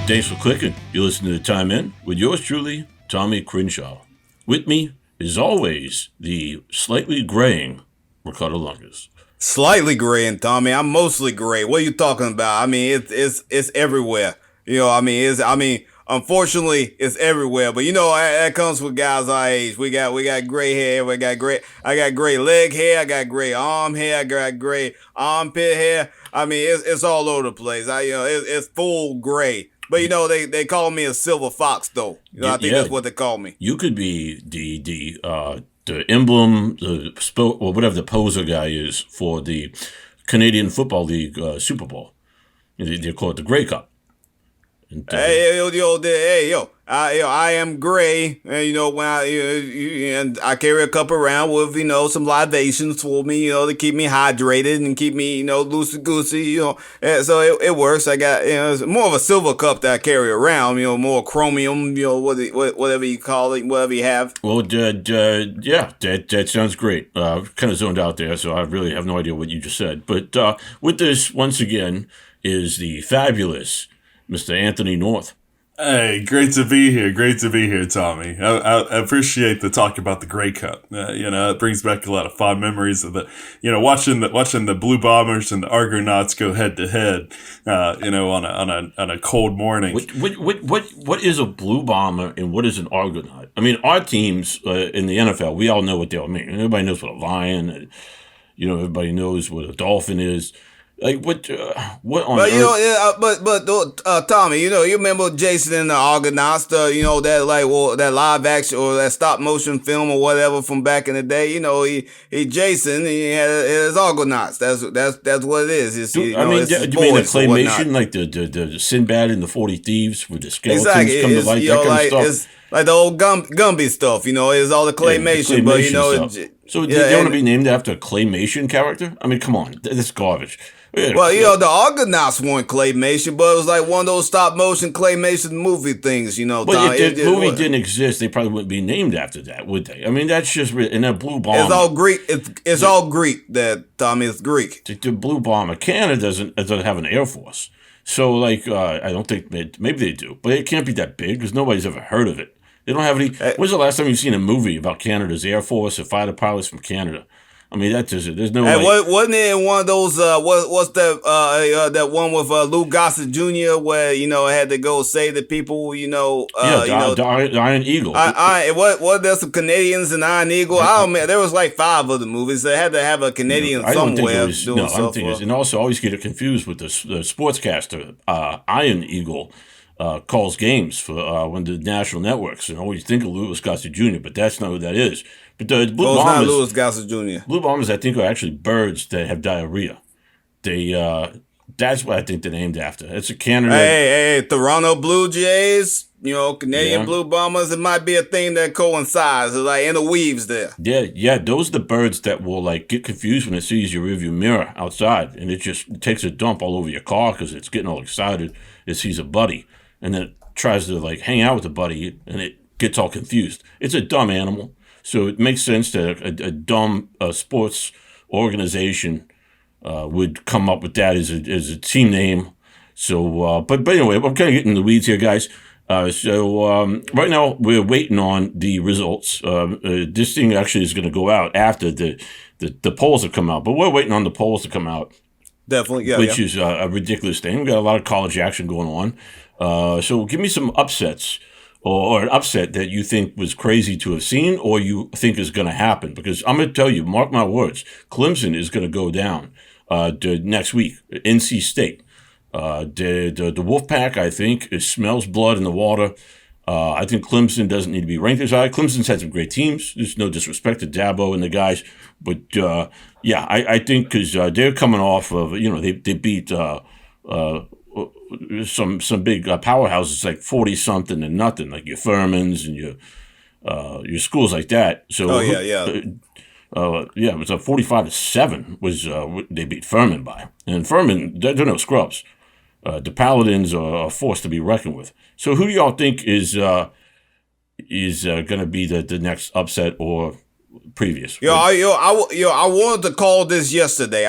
Thanks for clicking. You're listening to Time In with yours truly, Tommy Crenshaw. With me, as always, the slightly graying Ricardo Lungus. Slightly graying, Tommy. I'm mostly gray. What are you talking about? I mean, it's everywhere. Unfortunately, it's everywhere. But that comes with guys our age. We got gray hair. I got gray leg hair. I got gray arm hair. I got gray armpit hair. I mean, it's all over the place. It's full gray. But they call me a silver fox, though. I think that's what they call me. You could be the emblem, or whatever the poser guy is for the Canadian Football League Super Bowl. They call it the Grey Cup. And, I am gray, and and I carry a cup around with some libations for me, to keep me hydrated and keep me loosey goosey, and so it works. I got it's more of a silver cup that I carry around, more chromium, whatever you call it, whatever you have. Well, that sounds great. Kind of zoned out there, so I really have no idea what you just said. But with this, once again, is the fabulous Mr. Anthony North. Hey, great to be here. Great to be here, Tommy. I appreciate the talk about the Grey Cup. It brings back a lot of fond memories of watching the Blue Bombers and the Argonauts go head to head. On a cold morning. What is a Blue Bomber and what is an Argonaut? I mean, our teams in the NFL, we all know what they all mean. Everybody knows what a lion, and everybody knows what a dolphin is. Like what on earth? Tommy, you remember Jason and the Argonauts, that live action or that stop motion film or whatever from back in the day. He Jason, he had his Argonauts. That's what it is. Do you mean the claymation, like the Sinbad and the 40 Thieves with the skeletons come to life, that kind of stuff? It's like the old Gumby stuff. It's all the claymation, stuff. So they want to be named after a claymation character? I mean, come on, that's garbage. Well, the Argonauts weren't claymation, but it was like one of those stop motion claymation movie things, But if the movie didn't exist, they probably wouldn't be named after that, would they? I mean, that's just in that Blue Bomber. It's all Greek. It's all Greek. That Tommy is Greek. The Blue Bomber. Canada doesn't have an air force, so I don't think maybe they do, but it can't be that big because nobody's ever heard of it. They don't have any. When's the last time you've seen a movie about Canada's Air Force or fighter pilots from Canada? I mean, there's no way. Wasn't it in one of those, what's that one with Lou Gossett Jr. where, it had to go save the people, the Iron Eagle. There's some Canadians in Iron Eagle? I don't know, there was like 5 of the movies. They had to have a Canadian somewhere doing stuff. I don't think it was. And also, I always get it confused with the sportscaster, Iron Eagle. Calls games for one of the national networks, and always think of Louis Gossett Jr., but that's not who that is. But the Blue Bombers, not Louis Gossett Jr. Blue Bombers, I think, are actually birds that have diarrhea. That's what I think they're named after. It's a Canada. Hey, Toronto Blue Jays, Canadian Blue Bombers. It might be a thing that coincides, like interweaves there. Yeah, those are the birds that will get confused when it sees your rearview mirror outside, and it just takes a dump all over your car because it's getting all excited. It sees a buddy. And then it tries to hang out with the buddy, and it gets all confused. It's a dumb animal, so it makes sense that a dumb sports organization would come up with that as a team name. So, but anyway, I'm kind of getting in the weeds here, guys. Right now we're waiting on the results. This thing actually is going to go out after the polls have come out, but we're waiting on the polls to come out. Definitely, yeah. Which is a ridiculous thing. We got a lot of college action going on. So give me some upsets or an upset that you think was crazy to have seen or you think is going to happen. Because I'm going to tell you, mark my words, Clemson is going to go down next week, NC State. The Wolfpack, I think, smells blood in the water. I think Clemson doesn't need to be ranked as high. Clemson's had some great teams. There's no disrespect to Dabo and the guys. But, I think because they're coming off of, they beat some big powerhouses like 40-something and nothing, like your Furmans and your schools like that. So, it was a 45-7 was they beat Furman by. And Furman, they're no scrubs. The Paladins are a force to be reckoned with. So who do y'all think is going to be the next upset or previous. I wanted to call this yesterday.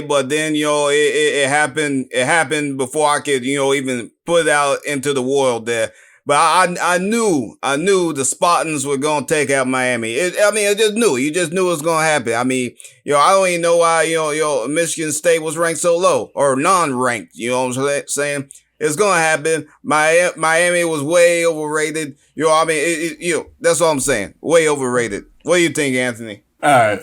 But then it happened. It happened before I could even put it out into the world there. But I knew the Spartans were gonna take out Miami. I just knew. You just knew it was gonna happen. I mean, I don't even know why Michigan State was ranked so low or non-ranked. You know what I'm saying? It's gonna happen. Miami was way overrated. That's what I'm saying. Way overrated. What do you think, Anthony? I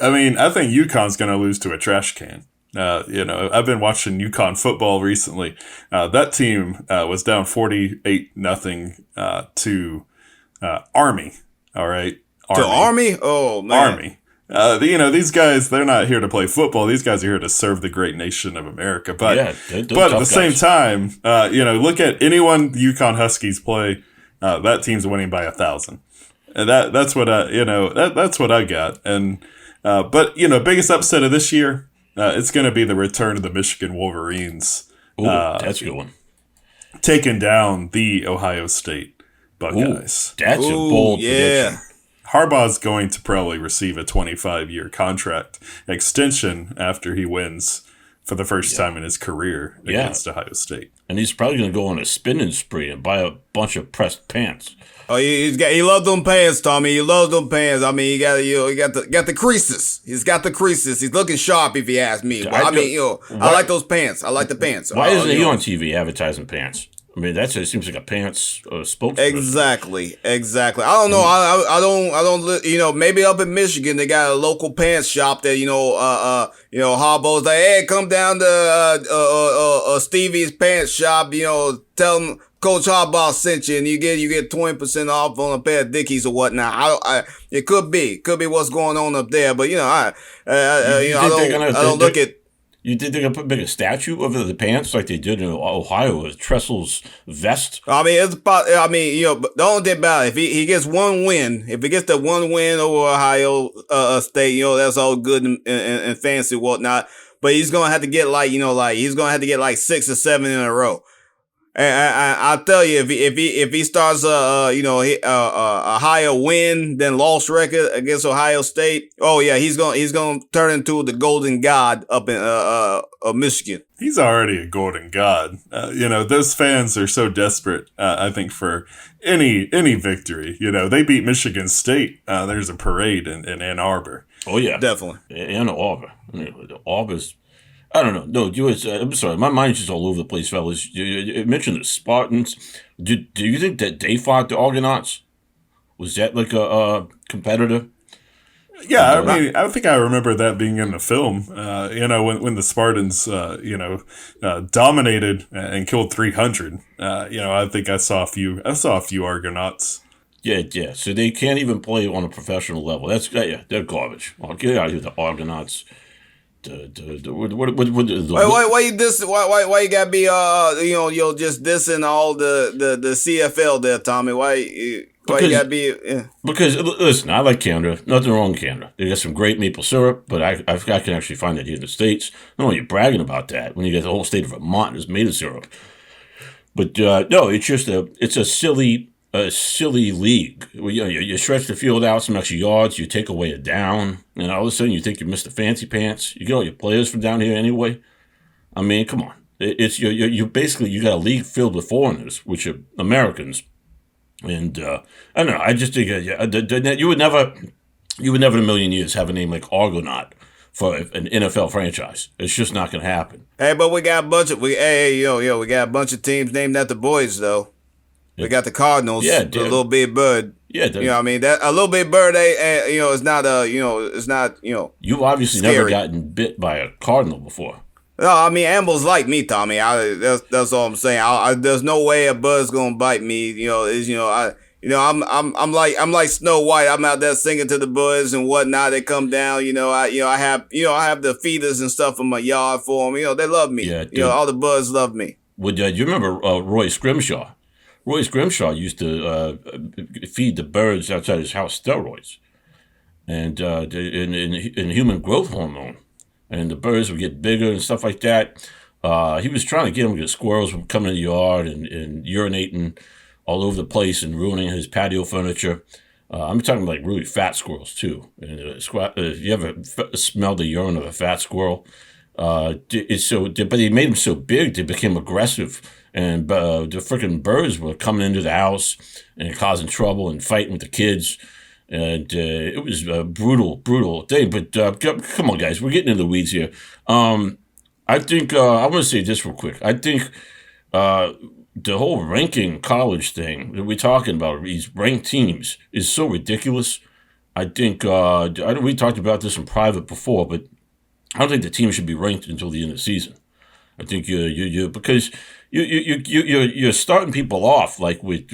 think UConn's gonna lose to a trash can. I've been watching UConn football recently. That team was down 48-0 to Army. All right, Army. To Army? Oh man, Army. These guys, they're not here to play football. These guys are here to serve the great nation of America. But at the same time, look at anyone the UConn Huskies play. That team's winning by 1,000. And that's what that's what I got. And biggest upset of this year, it's going to be the return of the Michigan Wolverines. Ooh, that's a good one. Taking down the Ohio State Buckeyes. Ooh, that's a bold prediction. Harbaugh's going to probably receive a 25-year contract extension after he wins for the first time in his career against Ohio State. And he's probably going to go on a spending spree and buy a bunch of pressed pants. Oh, he loves them pants, Tommy. He loves them pants. I mean, he got the creases. He's got the creases. He's looking sharp, if you ask me. But I like those pants. I like the pants. Why isn't he on TV advertising pants? I mean, it seems like a pants spokesman. Exactly. I don't know. I don't. Maybe up in Michigan they got a local pants shop that Harbaugh's like, hey, come down to Stevie's pants shop. Tell them Coach Harbaugh sent you, and you get 20% off on a pair of Dickies or whatnot. It could be what's going on up there, but I don't look at. You think they're going to put a statue over the pants like they did in Ohio with Tressel's vest? I mean, the only thing about it, if he gets one win, if he gets the one win over Ohio State, that's all good and fancy and whatnot. But he's going to have to get he's going to have to get 6 or 7 in a row. And I'll tell you, if he starts a higher win than loss record against Ohio State, he's gonna turn into the golden god up in Michigan. He's already a golden god. Those fans are so desperate. I think for any victory. They beat Michigan State. There's a parade in Ann Arbor. Oh yeah, definitely. Ann Arbor. Arbor's. I don't know. No, I'm sorry. My mind's just all over the place, fellas. You mentioned the Spartans. Do you think that they fought the Argonauts? Was that like a competitor? Yeah, I think I remember that being in the film. When the Spartans, dominated and killed 300. I think I saw a few Argonauts. Yeah. So they can't even play on a professional level. They're garbage. I'll get out of here, the Argonauts. Why you gotta be just dissing all the CFL there, Tommy? Why you gotta be? Yeah. Because listen, I like Canada. Nothing wrong with Canada. They got some great maple syrup, but I can actually find that here in the States. Not only you're bragging about that when you get the whole state of Vermont is made of syrup, but no, it's just it's a silly league. You stretch the field out some extra yards, you take away a down, and all of a sudden you think you missed the fancy pants. You get all your players from down here anyway. I mean, come on. It's you basically you got a league filled with foreigners, which are Americans, and I don't know. I just think you would never in a million years have a name like Argonaut for an NFL franchise. It's just not going to happen. Hey, but we got a bunch of teams named after boys though. We got the Cardinals, the little big bird. Yeah, what I mean? That a little big bird, it's not it's not. You've obviously scary. Never gotten bit by a cardinal before. No, I mean animals like me, Tommy. That's all I'm saying. There's no way a bird's gonna bite me. I'm like Snow White. I'm out there singing to the birds and whatnot. They come down. I have the feeders and stuff in my yard for them. They love me. Yeah, all the birds love me. Do you remember Royce Grimshaw? Royce Grimshaw used to feed the birds outside his house steroids and in human growth hormone. And the birds would get bigger and stuff like that. He was trying to get them because squirrels would come in the yard and urinating all over the place and ruining his patio furniture. I'm talking like really fat squirrels too. And you ever smelled the urine of a fat squirrel? But he made them so big they became aggressive, and the freaking birds were coming into the house and causing trouble and fighting with the kids. And it was a brutal thing. But come on, guys, we're getting into the weeds here. I think I want to say this real quick. I think the whole ranking college thing that we're talking about, these ranked teams, is so ridiculous. I think we talked about this in private before, but I don't think the team should be ranked until the end of the season. I think because you're starting people off like with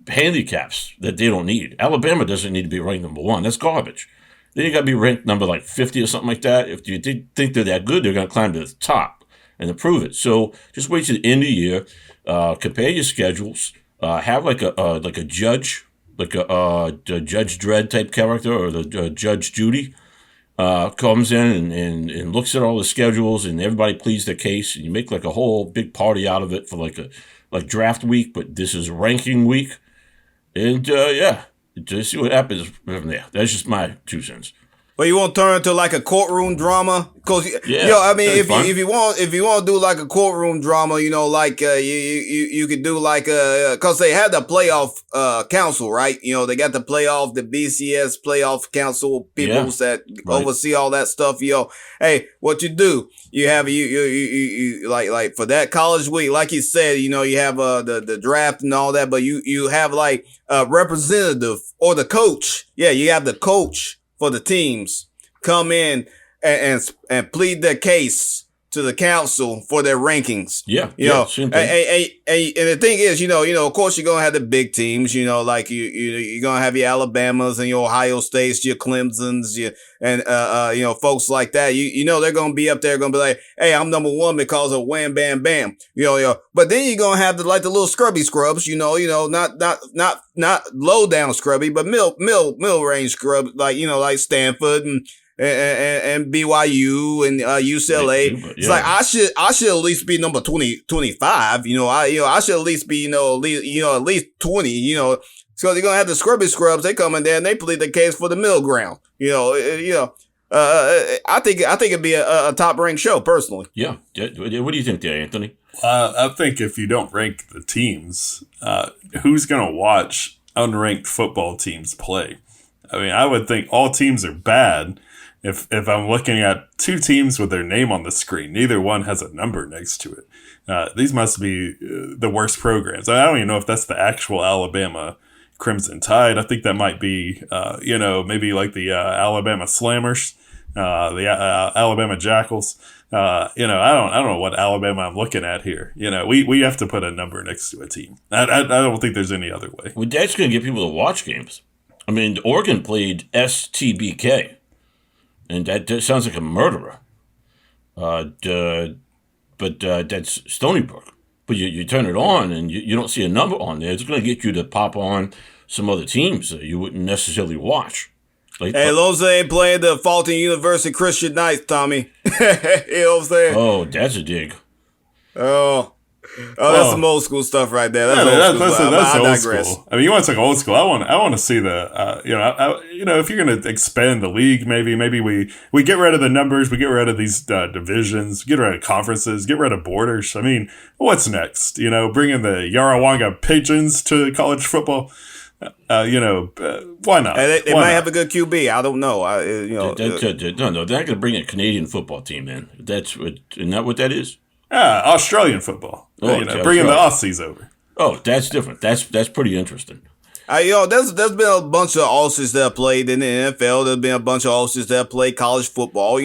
handicaps that they don't need. Alabama doesn't need to be ranked number 1. That's garbage. Then you got to be ranked number like 50 or something like that. If you think they're that good, they're going to climb to the top and to prove it. So just wait till the end of the year. Compare your schedules. Have like a judge, like a Judge Dredd type character, or the Judge Judy. Comes in and looks at all the schedules, and everybody pleads their case, and you make like a whole big party out of it for like draft week, but this is ranking week, and just see what happens from there. That's just my 2 cents. Well, you want to turn into like a courtroom drama? Cause I mean, if you want to do like a courtroom drama, like you could do like cause they had the playoff council, right? They got the BCS playoff council people that oversee all that stuff. Hey, what you do? You have you like for that college week, like you said, you have the draft and all that, but you have like a representative or the coach. Yeah, you have the coach for the teams come in and plead their case to the council for their rankings. Yeah. And the thing is, of course you're going to have the big teams, like you're going to have your Alabamas and your Ohio States, your Clemsons, folks like that. They're going to be up there going to be like, hey, I'm number 1 because of wham, bam, bam. But then you're going to have the little scrubby scrubs, not low down scrubby, but middle range scrub, like Stanford and BYU and UCLA. It's like I should at least be number 25. I should at least be at least 20. So you're gonna have the scrubby scrubs. They come in there and they plead the case for the middle ground. I think it'd be a top ranked show personally. Yeah. What do you think there, Anthony? I think if you don't rank the teams, who's gonna watch unranked football teams play? I mean, I would think all teams are bad. If I'm looking at 2 teams with their name on the screen, neither one has a number next to it. These must be the worst programs. I don't even know if that's the actual Alabama Crimson Tide. I think that might be, maybe like the Alabama Slammers, the Alabama Jackals. I don't know what Alabama I'm looking at here. We have to put a number next to a team. I don't think there's any other way. Well, that's going to get people to watch games. I mean, Oregon played STBK. And that sounds like a murderer. But that's Stony Brook. But you turn it on and you don't see a number on there. It's going to get you to pop on some other teams that you wouldn't necessarily watch. Hey, Lonzo ain't playing the Fulton University Christian Knights, Tommy. You know what I'm saying? Oh, that's a dig. That's some old school stuff right there. That's old school. I mean, you want to talk old school? I want to see the if you're going to expand the league, maybe we get rid of the numbers, we get rid of these divisions, get rid of conferences, get rid of borders. I mean, what's next? Bring in the Yarrawonga Pigeons to college football. Why not? They might have a good QB. I don't know. No, they're not going to bring a Canadian football team in. Isn't that what that is? Australian football. Bringing the Aussies over. Oh, that's different. That's pretty interesting. There's been a bunch of Aussies that have played in the NFL. There's been a bunch of Aussies that have played college football.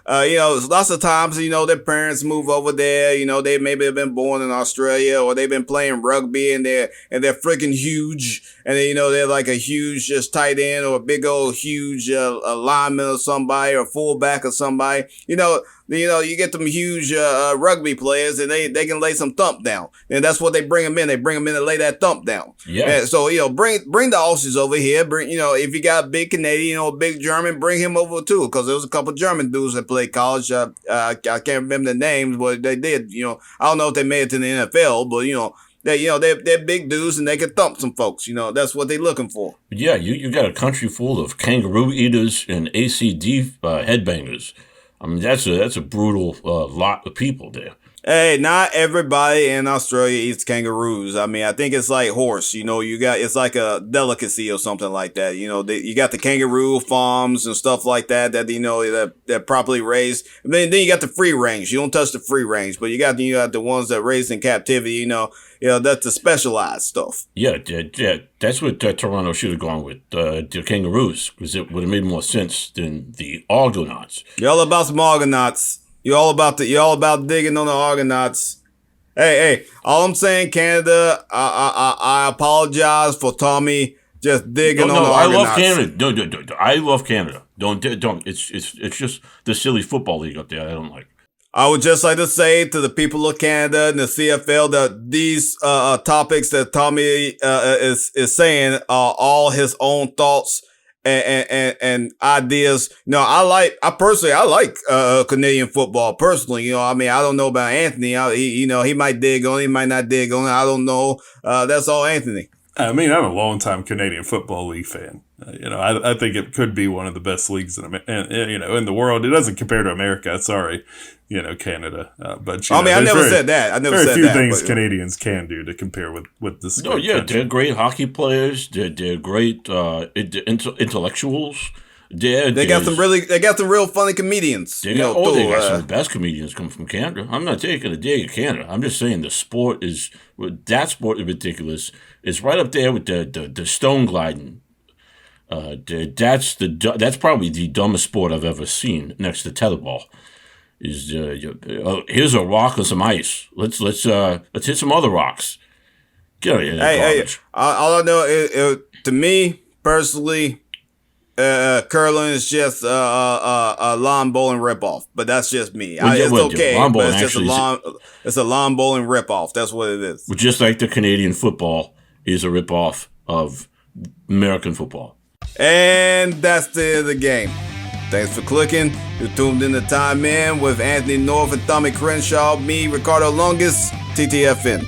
Lots of times, their parents move over there. They maybe have been born in Australia, or they've been playing rugby and they're freaking huge. And they're like a huge just tight end or a big old huge lineman or somebody or fullback or somebody. You get them huge rugby players and they can lay some thump down. And that's what they bring them in. They bring them in to lay that thump down. Yeah. And so, bring the Aussies over here. If you got a big Canadian or a big German, bring him over too. Because there was a couple German dudes that played college. I can't remember the names, but they did. I don't know if they made it to the NFL, but they're big dudes and they can thump some folks. That's what they're looking for. Yeah, you got a country full of kangaroo eaters and ACD headbangers. I mean, that's a brutal lot of people there. Hey, not everybody in Australia eats kangaroos. I mean, I think it's like horse. It's like a delicacy or something like that. You got the kangaroo farms and stuff like that they're properly raised. And then you got the free range. You don't touch the free range, but you got the ones that are raised in captivity. That's the specialized stuff. Yeah. That's what Toronto should have gone with, the kangaroos, because it would have made more sense than the Argonauts. You're all about some Argonauts. You're all about digging on the Argonauts. Hey, all I'm saying, Canada, I apologize for Tommy just digging on the Argonauts. I love Canada. No, I love Canada. Don't. It's just the silly football league up there I don't like. I would just like to say to the people of Canada and the CFL that these topics that Tommy is saying are all his own thoughts and ideas. I personally like Canadian football personally. I mean, I don't know about Anthony. He might dig on it, he might not dig on it. I don't know. That's all Anthony. I mean, I'm a longtime Canadian Football League fan. I think it could be one of the best leagues in the world. It doesn't compare to America. Sorry, Canada. But I never said that. I never said that. Very few things Canadians can do to compare with this. No, yeah, they're great hockey players. They're great intellectuals. They got some real funny comedians. They got some of the best comedians come from Canada. I'm not taking a dig at Canada. I'm just saying that sport is ridiculous. It's right up there with the stone gliding. That's probably the dumbest sport I've ever seen next to tetherball. Here's a rock and some ice. Let's hit some other rocks. Get out of here. Hey, all I know to me personally, curling is just a lawn bowling ripoff, but that's just me. It's okay, but it's a lawn bowling ripoff. That's what it is. Well, just like the Canadian football is a ripoff of American football. And that's the end of the game. Thanks for clicking. You tuned in to Time In with Anthony North and Tommy Crenshaw. Me, Ricardo Longus, TTFN.